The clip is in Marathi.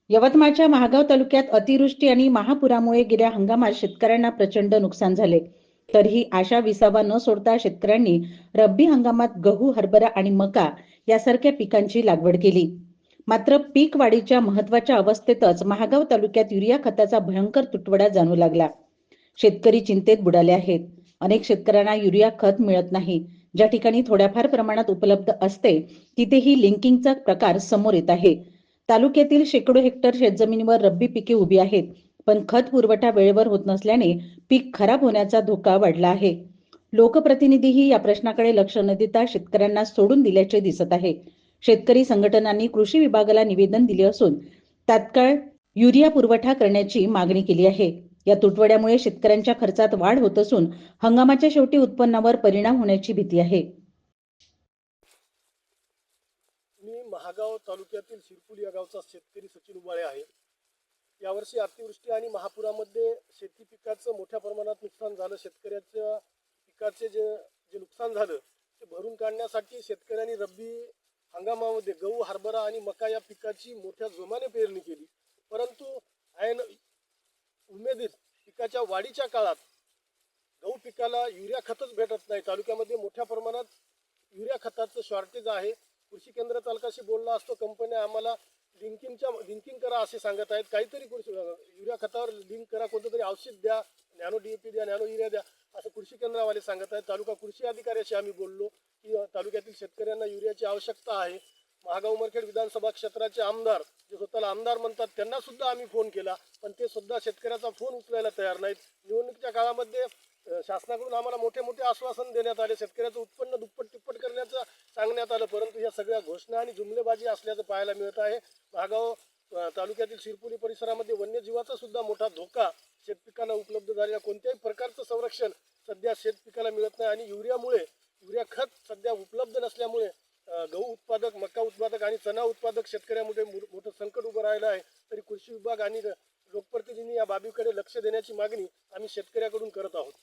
यवतमाळच्या महागाव तालुक्यात अतिवृष्टी आणि महापुरामुळे गेल्या हंगामात शेतकऱ्यांना प्रचंड नुकसान झाले. तरीही आशा विसावा न सोडता शेतकऱ्यांनी रब्बी हंगामात गहू, हरभरा आणि मका यासारख्या पिकांची लागवड केली. मात्र पीक वाढीच्या महत्वाच्या अवस्थेतच महागाव तालुक्यात युरिया खताचा भयंकर तुटवडा जाणवू लागला. शेतकरी चिंतेत बुडाले आहेत. अनेक शेतकऱ्यांना युरिया खत मिळत नाही. ज्या ठिकाणी थोड्याफार प्रमाणात उपलब्ध असते तिथेही लिंकिंगचा प्रकार समोर येत आहे. तालुक्यातील शेकडो हेक्टर शेतजमिनीवर रब्बी पिके उभी आहेत, पण खत पुरवठा वेळेवर होत नसल्याने पीक खराब होण्याचा धोका वाढला आहे. लोकप्रतिनिधीही या प्रश्नाकडे लक्ष न देता शेतकऱ्यांना सोडून दिल्याचे दिसत आहे. शेतकरी संघटनांनी कृषी विभागाला निवेदन दिले असून तात्काळ युरिया पुरवठा करण्याची मागणी केली आहे. या तुटवड्यामुळे शेतकऱ्यांच्या खर्चात वाढ होत असून हंगामाच्या शेवटी उत्पन्नावर परिणाम होण्याची भीती आहे. मी महागाव तालुक्यातील शिरपूल या गावचा शेतकरी सचिन उबाळे आहे. यावर्षी अतिवृष्टी आणि महापुरामध्ये शेती पिकाचं मोठ्या प्रमाणात नुकसान झालं. शेतकऱ्याच्या पिकाचे जे जे नुकसान झालं ते भरून काढण्यासाठी शेतकऱ्यांनी रब्बी हंगामामध्ये गहू, हरभरा आणि मका या पिकाची मोठ्या जोमाने पेरणी केली. परंतु ऐन उमेदीत पिकाच्या वाढीच्या काळात गहू पिकाला युरिया खतच भेटत नाही. तालुक्यामध्ये मोठ्या प्रमाणात युरिया खताचं शॉर्टेज आहे. कृषी केंद्र तालुक्याशी बोलला असतो, कंपन्या आम्हाला लिंकिंग करा असे सांगत आहेत. काहीतरी युरिया खतावर लिंक करा, कोणतं तरी औषध द्या, नॅनो DAP द्या, नॅनो युरिया द्या असं कृषी केंद्रावाले सांगत आहेत. तालुका कृषी अधिकाऱ्याशी आम्ही बोललो की तालुक्यातील शेतकऱ्यांना युरियाची आवश्यकता आहे. महागाव उमरखेड विधानसभा क्षेत्राचे आमदार जे स्वतःला आमदार म्हणतात त्यांना सुद्धा आम्ही फोन केला, पण ते सुद्धा शेतकऱ्याचा फोन उचलायला तयार नाहीत. निवडणुकीच्या काळामध्ये शासनाकडून आम्हाला मोठे मोठे आश्वासन देण्यात आले, शेतकऱ्याचं उत्पन्न दुप्पट तिप्पट करण्याचं सांगण्यात आलं, परंतु या सगळ्या घोषणा आणि जुमलेबाजी असल्याचं पाहायला मिळत आहे. महागाव तालुक्यातील शिरपुली परिसरामध्ये वन्यजीवाचा सुद्धा मोठा धोका शेतपिकांना उपलब्ध झालेला, कोणत्याही प्रकारचं संरक्षण सध्या शेतपिकाला मिळत नाही आणि युरिया खत सध्या उपलब्ध नसल्यामुळे गहू उत्पादक, मका उत्पादक आणि चणा उत्पादक शेतकऱ्यामध्ये मोठं संकट उभं राहिलं आहे. तरी कृषी विभाग आणि लोकप्रतिनिधी या बाबीकडे लक्ष देण्याची मागणी आम्ही शेतकऱ्याकडून करत आहोत.